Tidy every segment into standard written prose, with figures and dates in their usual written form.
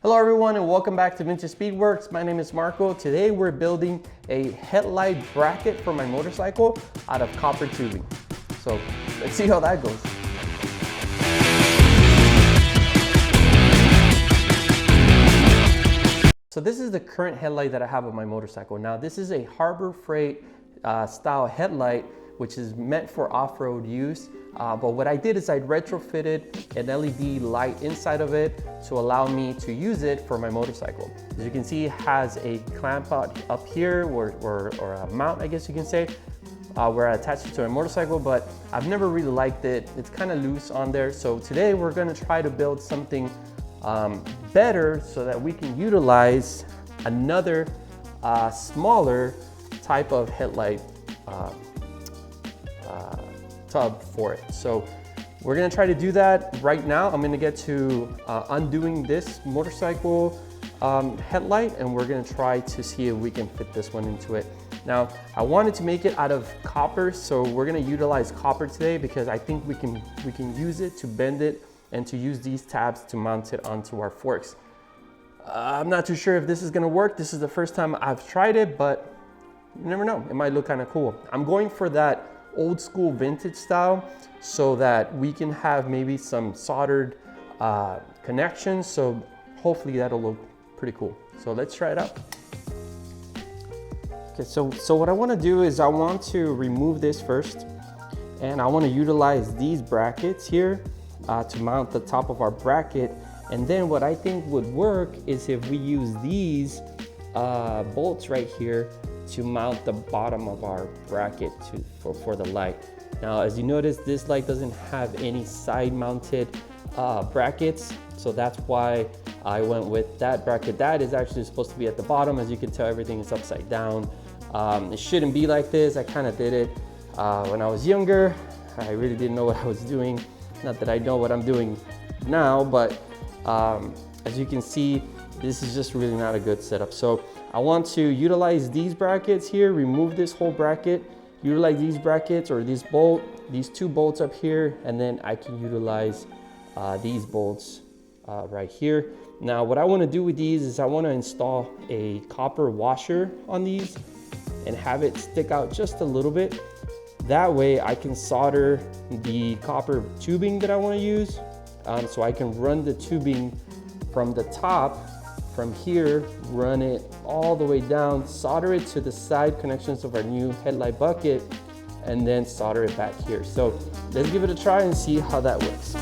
Hello everyone and welcome back to Vintage Speedworks. My name is Marco. Today we're building a headlight bracket for my motorcycle out of copper tubing. So let's see how that goes. So this is the current headlight that I have on my motorcycle. Now this is a Harbor Freight style headlight, which is meant for off-road use. But what I did is I retrofitted an LED light inside of it to allow me to use it for my motorcycle. As you can see, it has a clamp out up here, or a mount, I guess you can say, where I attach it to a motorcycle, but I've never really liked it. It's kind of loose on there. So today we're gonna try to build something better so that we can utilize another smaller type of headlight tub for it. So we're gonna try to do that right now. I'm gonna get to undoing this motorcycle headlight, and we're gonna try to see if we can fit this one into it. Now, I wanted to make it out of copper, so we're gonna utilize copper today because I think we can use it to bend it and to use these tabs to mount it onto our forks. I'm not too sure if this is gonna work. This is the first time I've tried it, but you never know, it might look kind of cool. I'm going for that old school vintage style so that we can have maybe some soldered connections. So hopefully that'll look pretty cool. So let's try it out. Okay, so what I want to do is I want to remove this first, and I want to utilize these brackets here to mount the top of our bracket. And then what I think would work is if we use these bolts right here to mount the bottom of our bracket for the light. Now, as you notice, this light doesn't have any side mounted brackets, so that's why I went with that bracket. That is actually supposed to be at the bottom. As you can tell, everything is upside down. It shouldn't be like this. I kind of did it when I was younger. I really didn't know what I was doing. Not that I know what I'm doing now, but as you can see, this is just really not a good setup. So I want to utilize these brackets here, remove this whole bracket, utilize these brackets or these two bolts up here, and then I can utilize these bolts right here. Now what I want to do with these is I want to install a copper washer on these and have it stick out just a little bit. That way I can solder the copper tubing that I want to use. So I can run the tubing from the top, from here, run it all the way down, solder it to the side connections of our new headlight bucket, and then solder it back here. So let's give it a try and see how that works.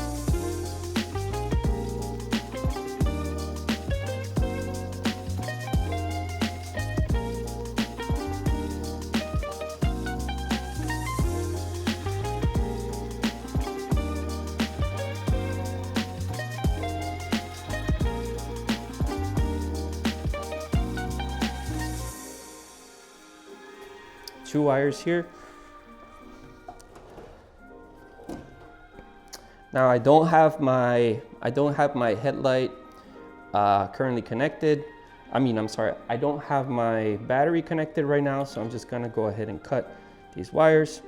Two wires here. Now I don't have my headlight currently connected. I'm sorry, I don't have my battery connected right now, so I'm just gonna go ahead and cut these wires.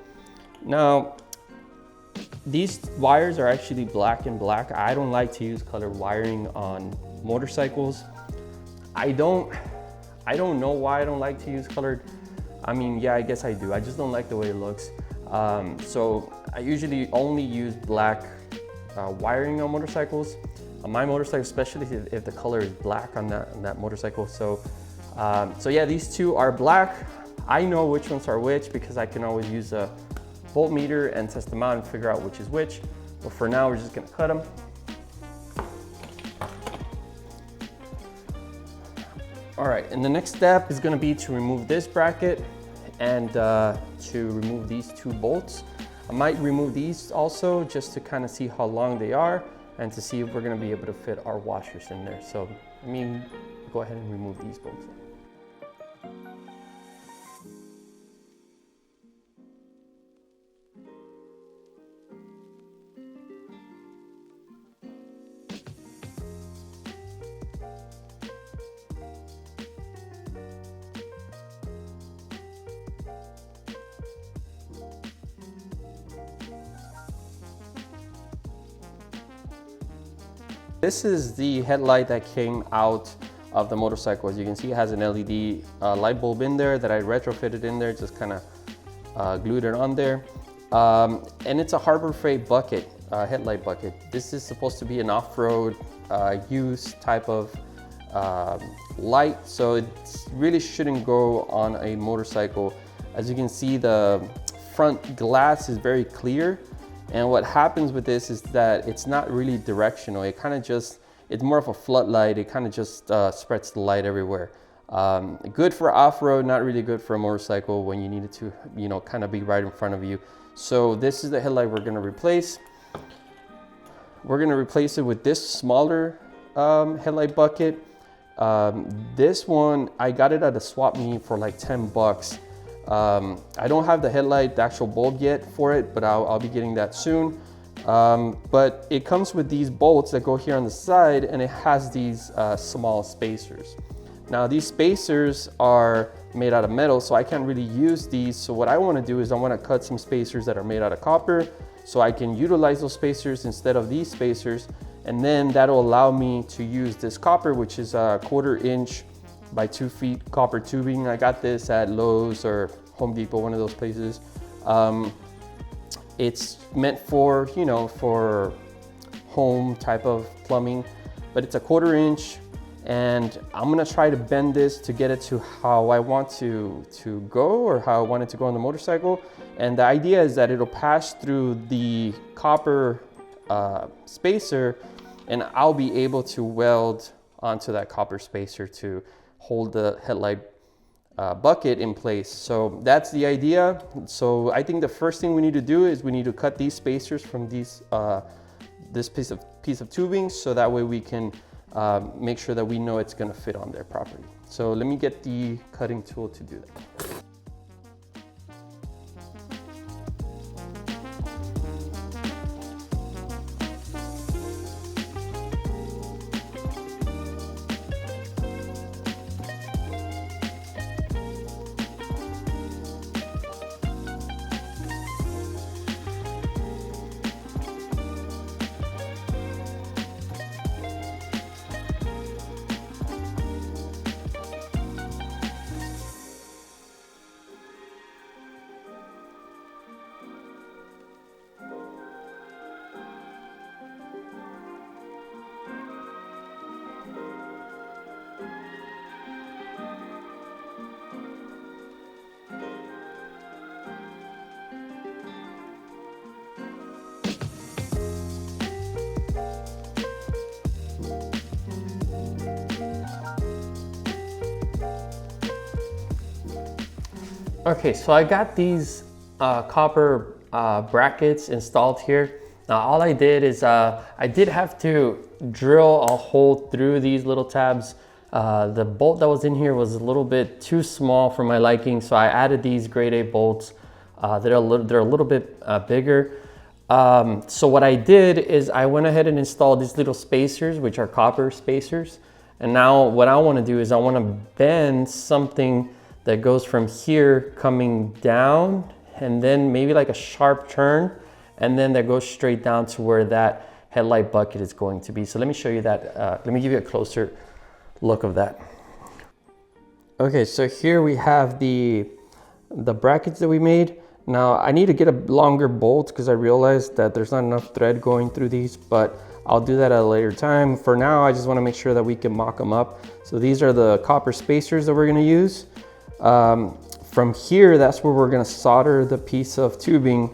Now, these wires are actually black and black. I don't like to use colored wiring on motorcycles. I don't know why I don't like to use colored. Yeah, I guess I do. I just don't like the way it looks. So I usually only use black wiring on motorcycles. On my motorcycle, especially if the color is black on that motorcycle. So yeah, these two are black. I know which ones are which because I can always use a voltmeter and test them out and figure out which is which. But for now, we're just gonna cut them. All right, and the next step is gonna be to remove this bracket and to remove these two bolts. I might remove these also just to kind of see how long they are and to see if we're gonna be able to fit our washers in there. So, go ahead and remove these bolts. This is the headlight that came out of the motorcycle. As you can see, it has an LED light bulb in there that I retrofitted in there, just kind of glued it on there. And it's a Harbor Freight bucket, headlight bucket. This is supposed to be an off-road use type of light, so it really shouldn't go on a motorcycle. As you can see, the front glass is very clear, and what happens with this is that it's not really directional. It kind of just, it's more of a floodlight. It kind of just spreads the light everywhere. Good for off-road, not really good for a motorcycle when you need it to, you know, kind of be right in front of you. So this is the headlight we're gonna replace. We're gonna replace it with this smaller headlight bucket. This one, I got it at a swap meet for like 10 bucks. I don't have the headlight, the actual bulb yet for it, but I'll be getting that soon. But it comes with these bolts that go here on the side, and it has these small spacers. Now these spacers are made out of metal, so I can't really use these. So what I want to do is I want to cut some spacers that are made out of copper, so I can utilize those spacers instead of these spacers. And then that'll allow me to use this copper, which is a 1/4 inch by 2 feet copper tubing. I got this at Lowe's or Home Depot, one of those places. It's meant for, you know, for home type of plumbing, but it's a 1/4 inch, and I'm gonna try to bend this to get it to how I want to go, or how I want it to go on the motorcycle. And the idea is that it'll pass through the copper spacer, and I'll be able to weld onto that copper spacer to hold the headlight bucket in place. So that's the idea. So I think the first thing we need to do is we need to cut these spacers from these this piece of tubing, so that way we can make sure that we know it's gonna fit on there properly. So let me get the cutting tool to do that. Okay, so I got these copper brackets installed here. Now all I did is I did have to drill a hole through these little tabs. The bolt that was in here was a little bit too small for my liking, so I added these grade A bolts. They're a little bit bigger. So what I did is I went ahead and installed these little spacers, which are copper spacers. And now what I want to do is I want to bend something that goes from here coming down, and then maybe like a sharp turn, and then that goes straight down to where that headlight bucket is going to be. So let me show you that. Let me give you a closer look of that. Okay, so here we have the brackets that we made. Now I need to get a longer bolt because I realized that there's not enough thread going through these, but I'll do that at a later time. For now, I just want to make sure that we can mock them up. So these are the copper spacers that we're going to use. From here, that's where we're going to solder the piece of tubing,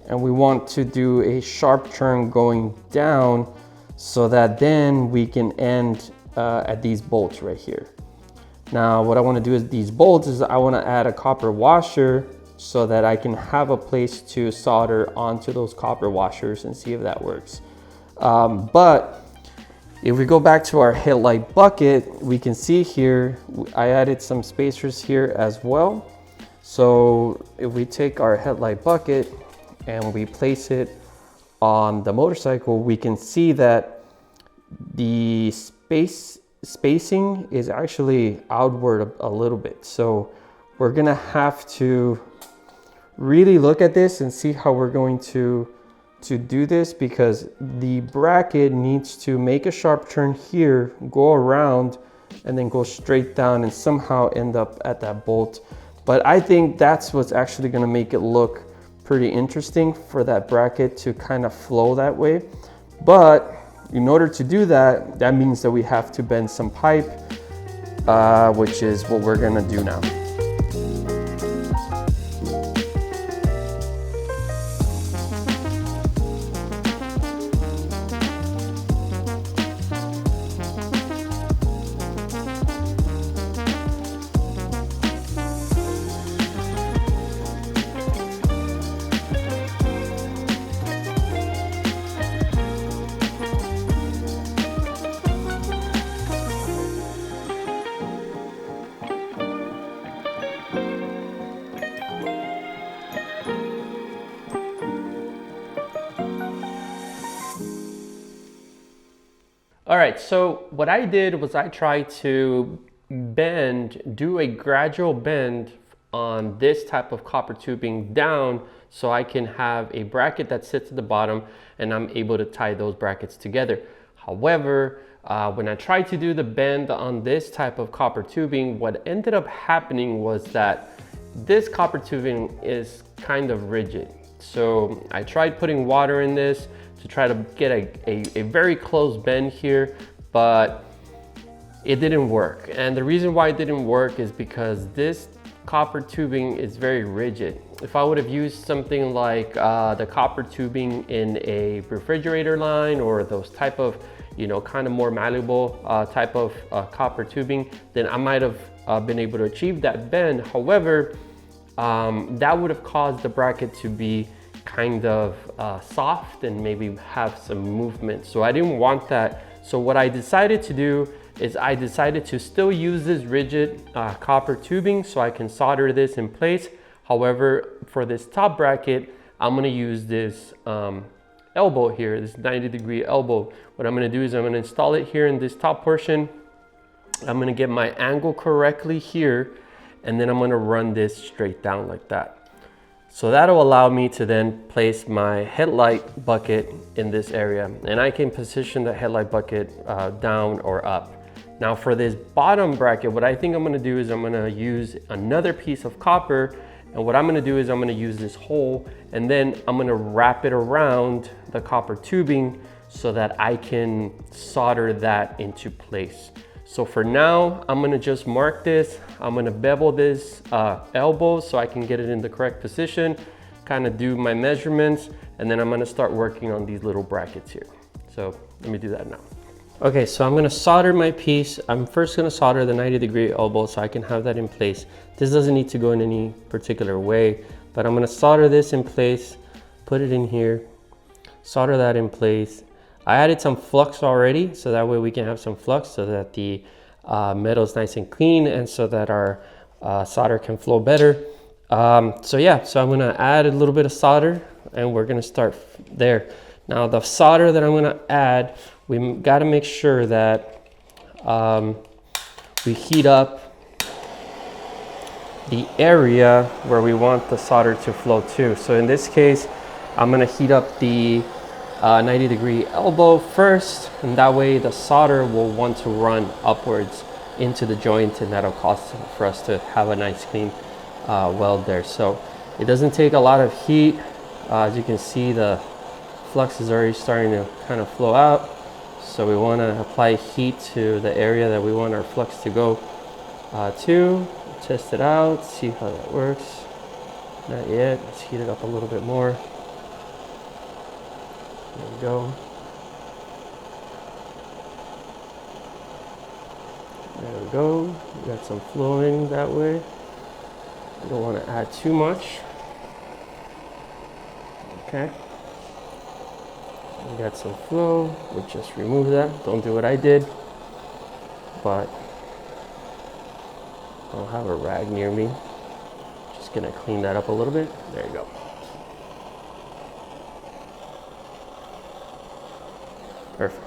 and we want to do a sharp turn going down so that then we can end at these bolts right here. Now what I want to do is these bolts is I want to add a copper washer so that I can have a place to solder onto those copper washers and see if that works. But if we go back to our headlight bucket, we can see here, I added some spacers here as well. So if we take our headlight bucket and we place it on the motorcycle, we can see that the spacing is actually outward a little bit. So we're gonna have to really look at this and see how we're going to to do this because the bracket needs to make a sharp turn here, go around, and then go straight down and somehow end up at that bolt. But I think that's what's actually gonna make it look pretty interesting for that bracket to kind of flow that way. But in order to do that, that means that we have to bend some pipe, which is what we're gonna do now. All right, so what I did was I tried to do a gradual bend on this type of copper tubing down so I can have a bracket that sits at the bottom and I'm able to tie those brackets together. However, when I tried to do the bend on this type of copper tubing, what ended up happening was that this copper tubing is kind of rigid. So I tried putting water in this to try to get a very close bend here, but it didn't work. And the reason why it didn't work is because this copper tubing is very rigid. If I would have used something like the copper tubing in a refrigerator line or those type of, you know, kind of more malleable type of copper tubing, then I might have been able to achieve that bend. However, that would have caused the bracket to be kind of soft and maybe have some movement. So I didn't want that. So what I decided to do is I decided to still use this rigid copper tubing so I can solder this in place. However, for this top bracket, I'm gonna use this elbow here, this 90-degree elbow. What I'm gonna do is I'm gonna install it here in this top portion. I'm gonna get my angle correctly here, and then I'm gonna run this straight down like that. So that'll allow me to then place my headlight bucket in this area, and I can position the headlight bucket down or up. Now for this bottom bracket, what I think I'm gonna do is I'm gonna use another piece of copper, and what I'm gonna do is I'm gonna use this hole, and then I'm gonna wrap it around the copper tubing so that I can solder that into place. So for now, I'm gonna just mark this. I'm gonna bevel this elbow so I can get it in the correct position, kind of do my measurements, and then I'm gonna start working on these little brackets here. So let me do that now. Okay, so I'm gonna solder my piece. I'm first gonna solder the 90-degree elbow so I can have that in place. This doesn't need to go in any particular way, but I'm gonna solder this in place, put it in here, solder that in place. I added some flux already, so that way we can have some flux so that the metal is nice and clean and so that our solder can flow better. So yeah, so I'm gonna add a little bit of solder and we're gonna start there. Now the solder that I'm gonna add, we gotta make sure that we heat up the area where we want the solder to flow to. So in this case, I'm gonna heat up the 90-degree elbow first, and that way the solder will want to run upwards into the joint, and that'll cause for us to have a nice clean weld there. So it doesn't take a lot of heat. As you can see, the flux is already starting to kind of flow out. So we want to apply heat to the area that we want our flux to go to. Test it out, see how that works. Not yet. Let's heat it up a little bit more. There we go. There we go. We got some flowing that way. We don't want to add too much. Okay. We got some flow. We'll just remove that. Don't do what I did. But I don't have a rag near me. Just gonna clean that up a little bit. There you go. Perfect.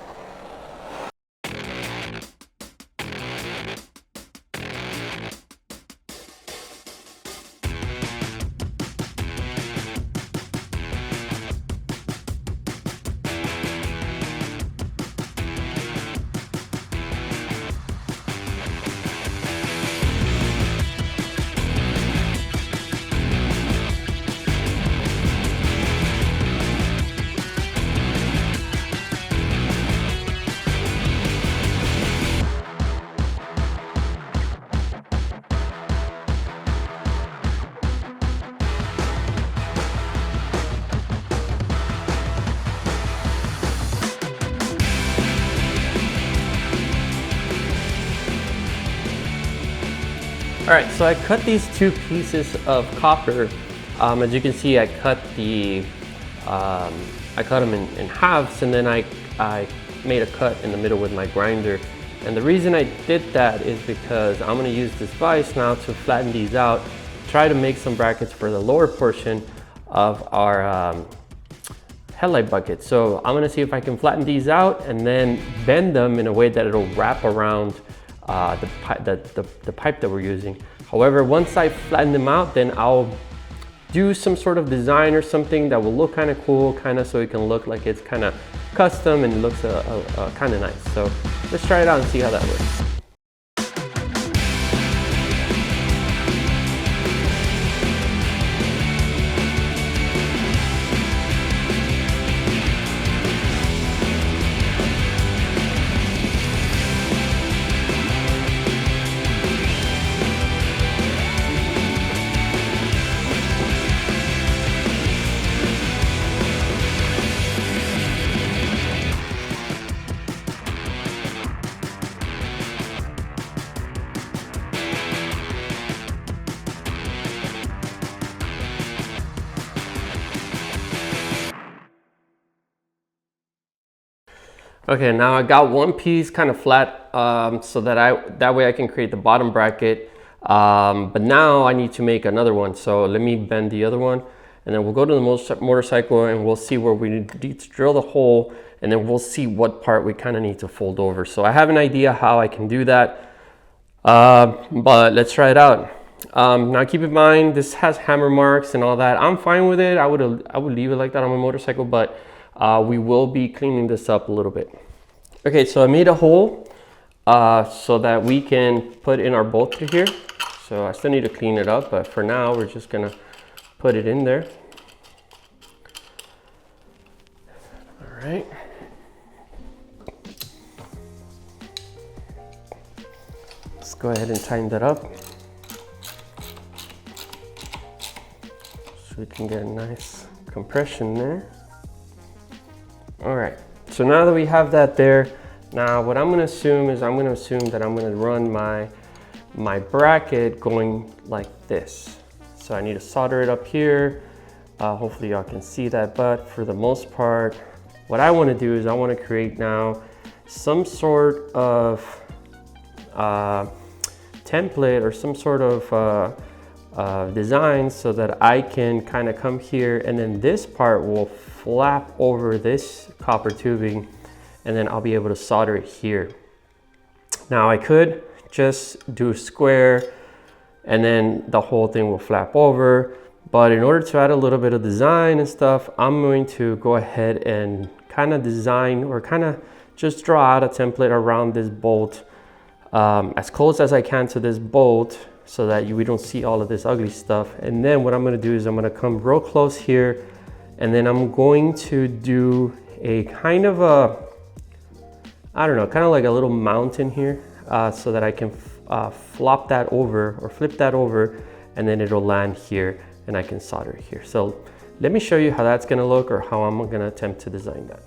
All right, so I cut these two pieces of copper. As you can see, I cut them in halves, and then I made a cut in the middle with my grinder. And the reason I did that is because I'm gonna use this vise now to flatten these out, try to make some brackets for the lower portion of our headlight bucket. So I'm gonna see if I can flatten these out and then bend them in a way that it'll wrap around the pipe that we're using. However, once I flatten them out, then I'll do some sort of design or something that will look kind of cool, so it can look like it's kind of custom and it looks kind of nice. So let's try it out and see how that works. Okay, now I got one piece kind of flat so that way I can create the bottom bracket. But now I need to make another one. So let me bend the other one, and then we'll go to the motorcycle and we'll see where we need to drill the hole, and then we'll see what part we kind of need to fold over. So I have an idea how I can do that, but let's try it out. Now keep in mind, this has hammer marks and all that. I'm fine with it. I would leave it like that on my motorcycle, but we will be cleaning this up a little bit. Okay, so I made a hole so that we can put in our bolt through here. So I still need to clean it up, but for now we're just gonna put it in there. All right. Let's go ahead and tighten that up so we can get a nice compression there. All right, so now that we have that there, now what I'm gonna assume is that I'm gonna run my bracket going like this. So I need to solder it up here. Hopefully y'all can see that, but for the most part, what I wanna do is I wanna create now some sort of template or some sort of design so that I can kind of come here, and then this part will flap over this copper tubing, and then I'll be able to solder it here. Now I could just do a square and then the whole thing will flap over, but in order to add a little bit of design and stuff, I'm going to go ahead and kind of design or kind of just draw out a template around this bolt, as close as I can to this bolt so that we don't see all of this ugly stuff. And then what I'm gonna do is I'm gonna come real close here, and then I'm going to do a kind of a, I don't know, kind of like a little mountain here, so that I can flop that over or flip that over, and then it'll land here and I can solder it here. So let me show you how that's gonna look, or how I'm gonna attempt to design that.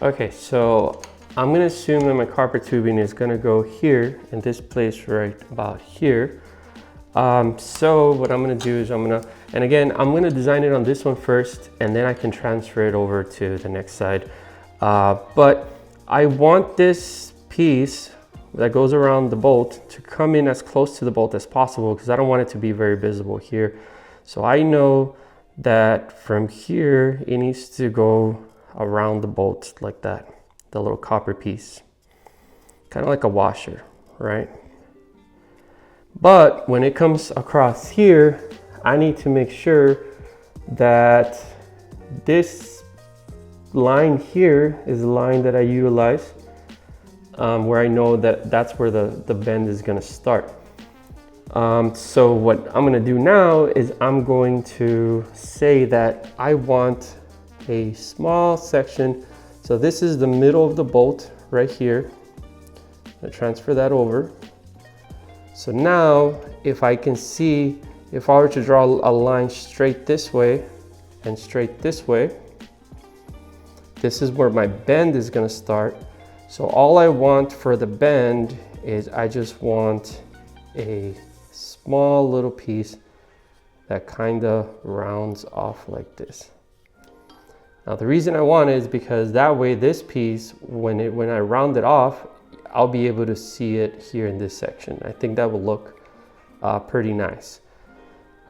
Okay, so I'm gonna assume that my copper tubing is gonna go here in this place right about here. So what I'm gonna do is and again, I'm gonna design it on this one first, and then I can transfer it over to the next side. But I want this piece that goes around the bolt to come in as close to the bolt as possible, because I don't want it to be very visible here. So I know that from here, it needs to go around the bolt like that, the little copper piece, kind of like a washer, right? But when it comes across here, I need to make sure that this line here is the line that I utilize, where I know that that's where the bend is gonna start. So what I'm gonna do now is I'm going to say that I want a small section. So this is the middle of the bolt right here. I transfer that over. So now if I can see, if I were to draw a line straight this way and straight this way, this is where my bend is gonna start. So all I want for the bend is I just want a small little piece that kind of rounds off like this. Now the reason I want it is because that way this piece, when I round it off, I'll be able to see it here in this section. I think that will look pretty nice.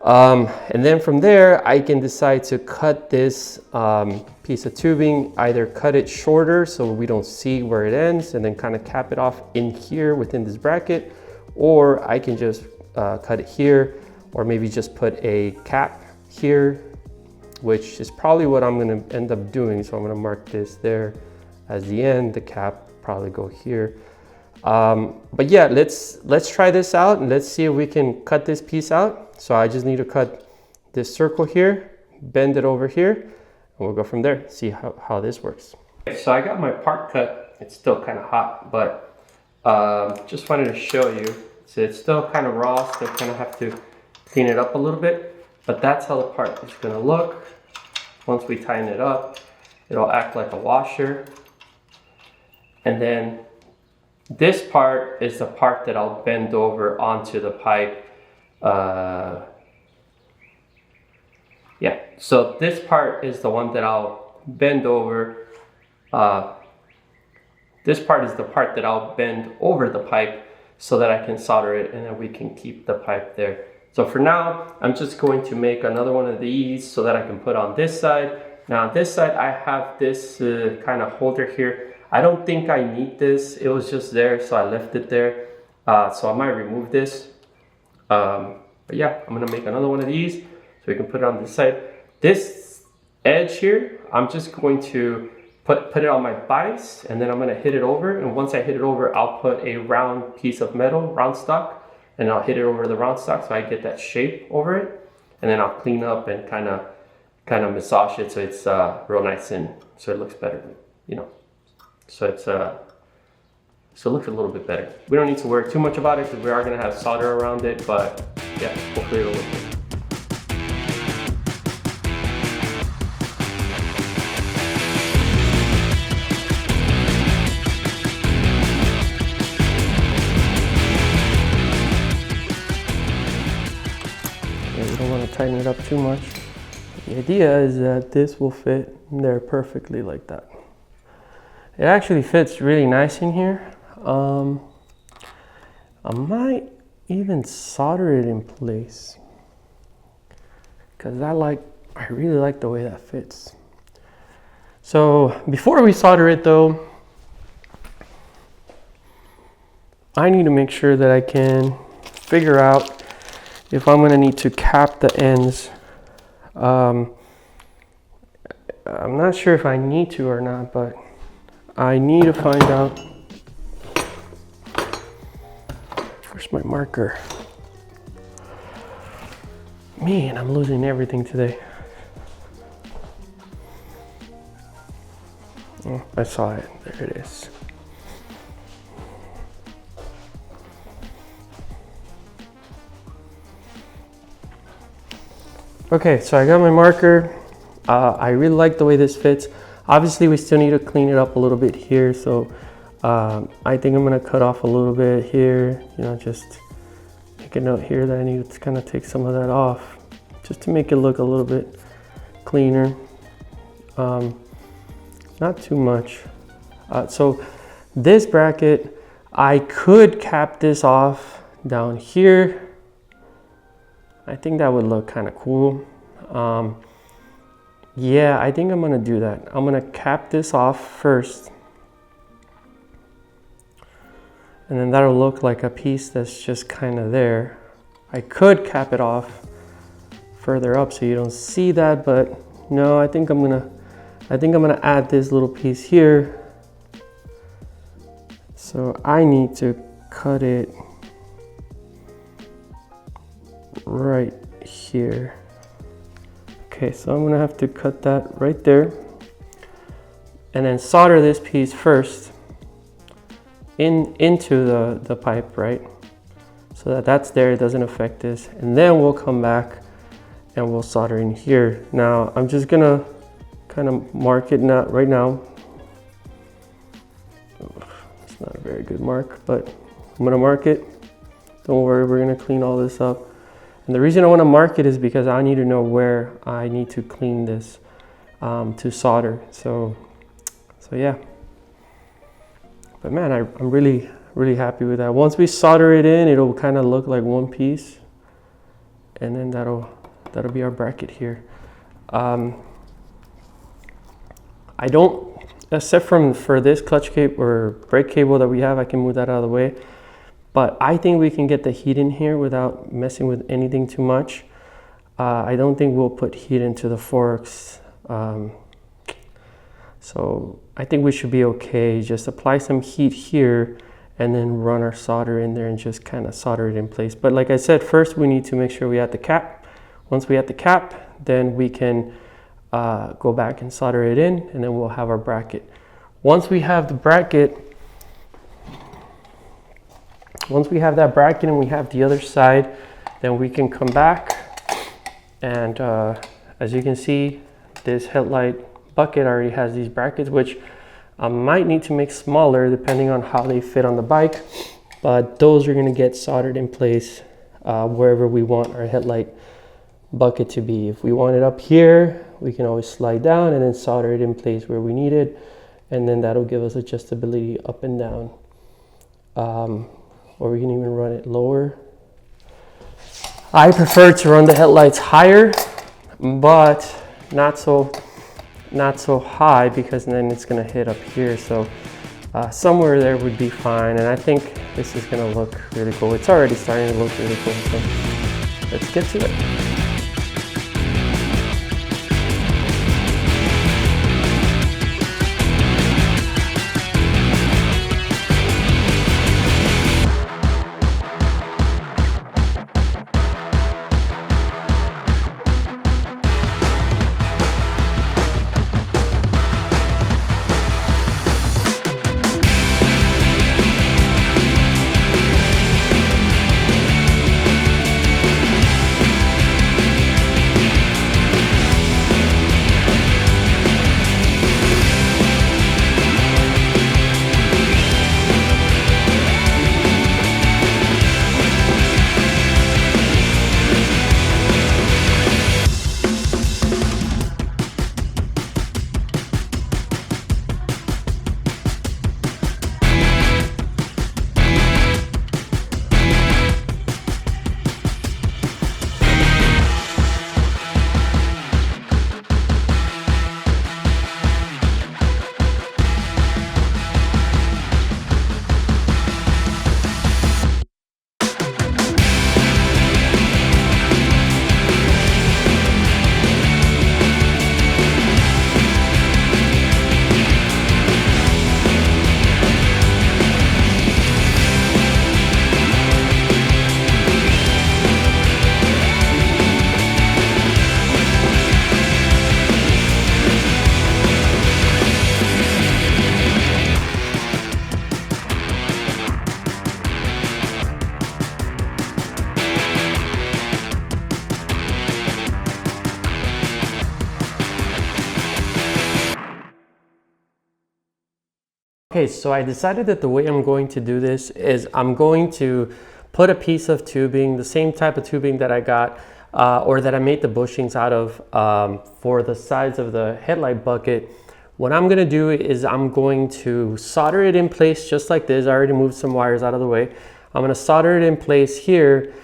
And then from there, I can decide to cut this piece of tubing, either cut it shorter so we don't see where it ends and then kind of cap it off in here within this bracket, or I can just cut it here, or maybe just put a cap here, which is probably what I'm gonna end up doing. So I'm gonna mark this there as the end, the cap probably go here. But yeah, let's try this out and let's see if we can cut this piece out. So I just need to cut this circle here, bend it over here, and we'll go from there, see how this works. Okay, so I got my part cut. It's still kind of hot, but just wanted to show you. So it's still kind of raw, still kind of have to clean it up a little bit, but that's how the part is gonna look. Once we tighten it up, it'll act like a washer. And then this part is the part that I'll bend over onto the pipe. Yeah, so this part is the one that I'll bend over. This part is the part that I'll bend over the pipe so that I can solder it, and then we can keep the pipe there. So for now, I'm just going to make another one of these so that I can put on this side. Now on this side, I have this kind of holder here. I don't think I need this. It was just there, so I left it there. So I might remove this. But yeah, I'm gonna make another one of these so we can put it on this side. This edge here, I'm just going to put it on my vise, and then I'm gonna hit it over. And once I hit it over, I'll put a round piece of metal, round stock, and I'll hit it over the round stock so I get that shape over it. And then I'll clean up and kind of massage it so it's real nice and so it looks better, you know. So it's so it looks a little bit better. We don't need to worry too much about it because we are gonna have solder around it, but yeah, hopefully it'll look good. Yeah, we don't want to tighten it up too much. The idea is that this will fit in there perfectly like that. It actually fits really nice in here. I might even solder it in place because I really like the way that fits. So before we solder it though, I need to make sure that I can figure out if I'm gonna need to cap the ends. I'm not sure if I need to or not, but I need to find out. Where's my marker? Man, I'm losing everything today. Oh, I saw it. There it is. Okay, so I got my marker. I really like the way this fits. Obviously, we still need to clean it up a little bit here. So I think I'm gonna cut off a little bit here. You know, just make a note here that I need to kind of take some of that off just to make it look a little bit cleaner. Not too much. So this bracket, I could cap this off down here. I think that would look kind of cool. Yeah, I think I'm gonna do that. I'm gonna cap this off first. And then that'll look like a piece that's just kind of there. I could cap it off further up so you don't see that, but no, I think I'm gonna add this little piece here. So I need to cut it right here. Okay, so I'm gonna have to cut that right there and then solder this piece first into the pipe, right? So that's there, it doesn't affect this. And then we'll come back and we'll solder in here. Now, I'm just gonna kind of mark it right now. It's not a very good mark, but I'm gonna mark it. Don't worry, we're gonna clean all this up. And the reason I wanna mark it is because I need to know where I need to clean this to solder. So yeah. But man, I'm really happy with that. Once we solder it in, it'll kind of look like one piece. And then that'll be our bracket here. I don't, except for this clutch cable or brake cable that we have, I can move that out of the way. But I think we can get the heat in here without messing with anything too much. I don't think we'll put heat into the forks. So I think we should be okay. Just apply some heat here and then run our solder in there and just kind of solder it in place. But like I said, first we need to make sure we add the cap. Once we add the cap, then we can go back and solder it in, and then we'll have our bracket. Once we have the bracket, once we have that bracket and we have the other side, then we can come back and as you can see, this headlight bucket already has these brackets, which I might need to make smaller depending on how they fit on the bike, but those are going to get soldered in place wherever we want our headlight bucket to be. If we want it up here, we can always slide down and then solder it in place where we need it, and then that'll give us adjustability up and down. Or we can even run it lower. I prefer to run the headlights higher, but not so high, because then it's gonna hit up here. So somewhere there would be fine, and I think this is gonna look really cool. It's already starting to look really cool, so let's get to it. Okay, so I decided that the way I'm going to do this is I'm going to put a piece of tubing, the same type of tubing that I got or that I made the bushings out of for the sides of the headlight bucket. What I'm gonna do is I'm going to solder it in place just like this. I already moved some wires out of the way. I'm gonna solder it in place here,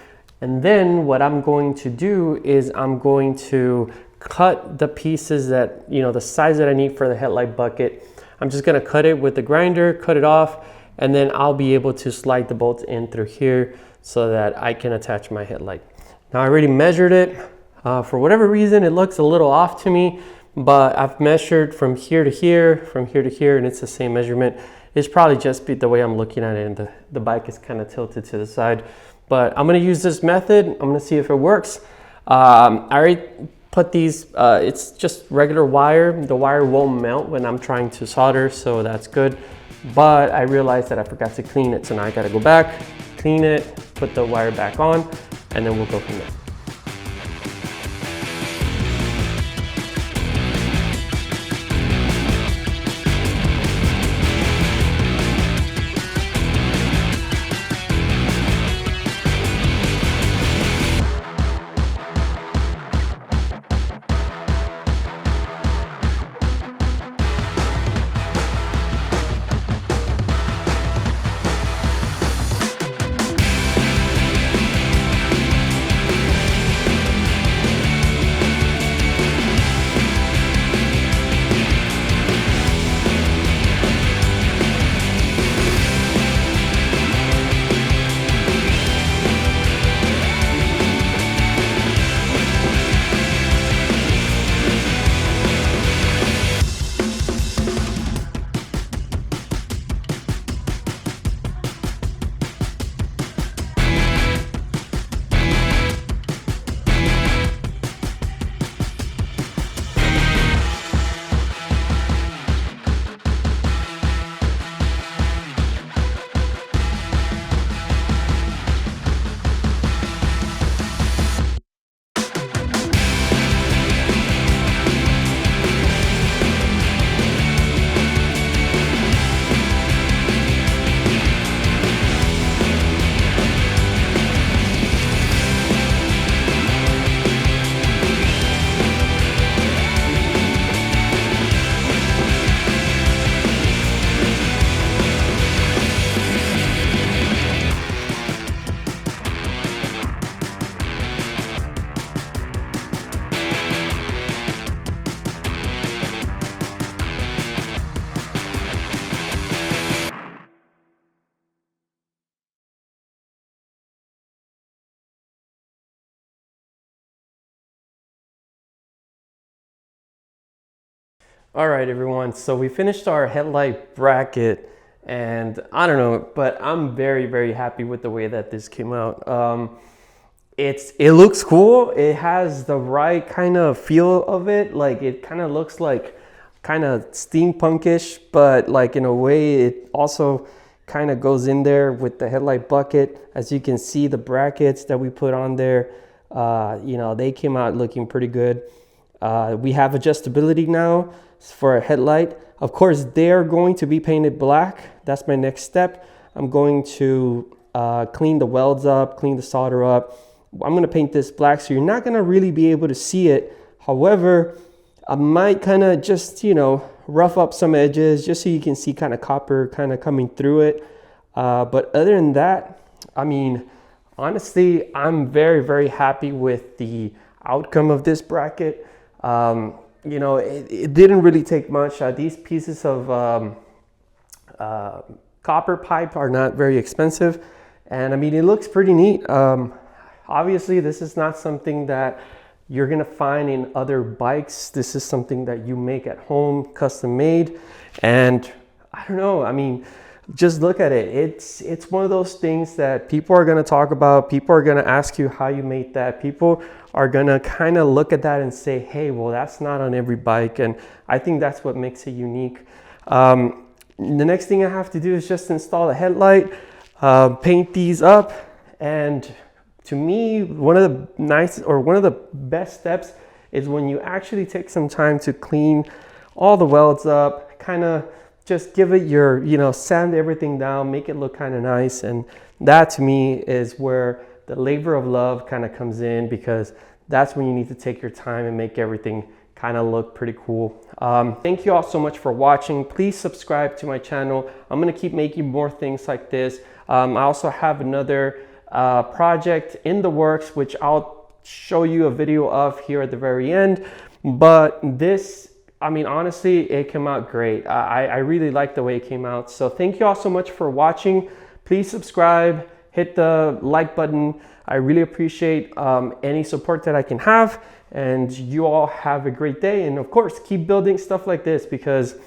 and then what I'm going to do is I'm going to cut the pieces that, you know, the size that I need for the headlight bucket. I'm just gonna cut it with the grinder, cut it off, and then I'll be able to slide the bolts in through here so that I can attach my headlight. Now I already measured it. For whatever reason, it looks a little off to me, but I've measured from here to here, from here to here, and it's the same measurement. It's probably just the way I'm looking at it, and the bike is kind of tilted to the side. But I'm gonna use this method. I'm gonna see if it works. I already put these, it's just regular wire. The wire won't melt when I'm trying to solder, so that's good. But I realized that I forgot to clean it, so now I gotta go back, clean it, put the wire back on, and then we'll go from there. All right, everyone. So we finished our headlight bracket, and I don't know, but I'm very, very happy with the way that this came out. It looks cool. It has the right kind of feel of it. Like it kind of looks like kind of steampunkish, but like in a way it also kind of goes in there with the headlight bucket. As you can see, the brackets that we put on there, you know, they came out looking pretty good. We have adjustability now for a headlight. Of course, they're going to be painted black. That's my next step. I'm going to clean the welds up, clean the solder up. I'm going to paint this black, so you're not going to really be able to see it. However, I might kind of just, you know, rough up some edges just so you can see kind of copper kind of coming through it. But other than that, I mean, honestly, I'm very, very happy with the outcome of this bracket. You know, it didn't really take much. These pieces of copper pipe are not very expensive, and I mean, it looks pretty neat. Obviously, this is not something that you're gonna find in other bikes. This is something that you make at home, custom made. And I don't know, I mean, just look at it. It's one of those things that people are gonna talk about. People are gonna ask you how you made that. People are gonna kind of look at that and say, hey, well, that's not on every bike. And I think that's what makes it unique. The next thing I have to do is just install a headlight, paint these up, and to me, one of the best steps is when you actually take some time to clean all the welds up, kind of just give it your, you know, sand everything down, make it look kind of nice. And that to me is where the labor of love kind of comes in, because that's when you need to take your time and make everything kind of look pretty cool. Thank you all so much for watching. Please subscribe to my channel. I'm gonna keep making more things like this. I also have another project in the works, which I'll show you a video of here at the very end. But this, I mean, honestly, it came out great. I really like the way it came out. So thank you all so much for watching. Please subscribe, hit the like button. I really appreciate any support that I can have. And you all have a great day. And of course, keep building stuff like this, because,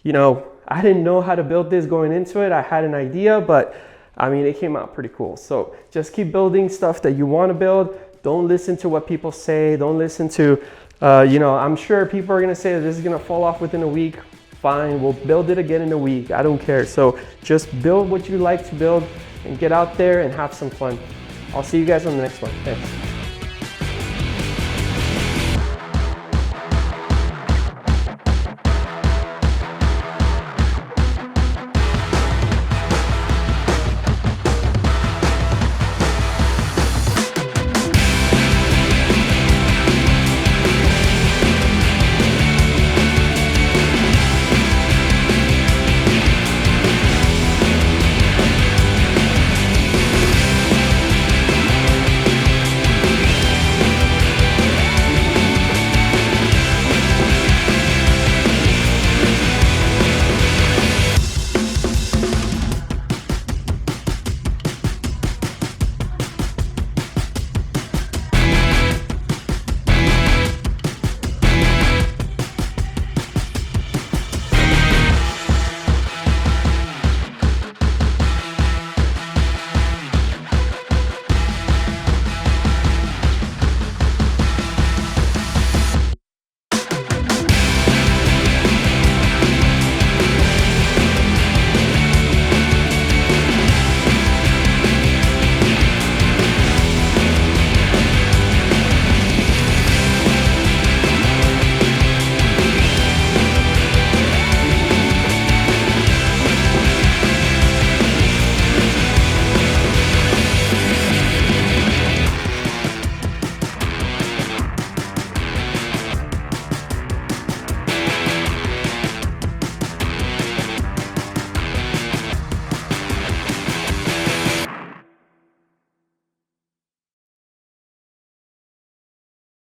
you know, I didn't know how to build this going into it. I had an idea, but I mean, it came out pretty cool. So just keep building stuff that you want to build. Don't listen to what people say. Don't listen to, you know, I'm sure people are going to say that this is going to fall off within a week. Fine, we'll build it again in a week. I don't care. So just build what you like to build and get out there and have some fun. I'll see you guys on the next one. Thanks.